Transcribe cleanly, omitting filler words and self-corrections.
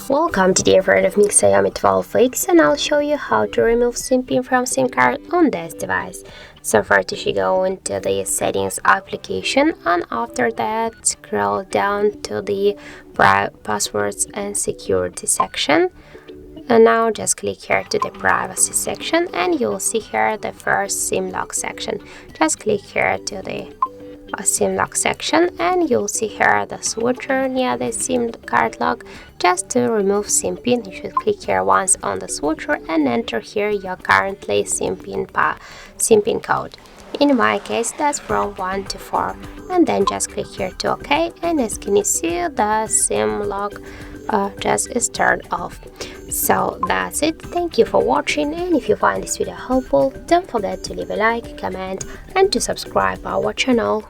Welcome to the version of XIAOMI 12X, and I'll show you how to remove SIM pin from SIM card on this device. So first you should go into the settings application, and after that scroll down to the passwords and security section. And now just click here to the privacy section, and you'll see here the first SIM lock section. Just click here to the SIM lock section, and you'll see here the switcher near the SIM card lock. Just to remove SIM pin, you should click here once on the switcher and enter here your currently SIM pin code. In my case, that's from 1 to 4, and then just click here to OK, and as can you see, the SIM lock just is turned off. So that's it. Thank you for watching, and if you find this video helpful, don't forget to leave a like, comment, and to subscribe our channel.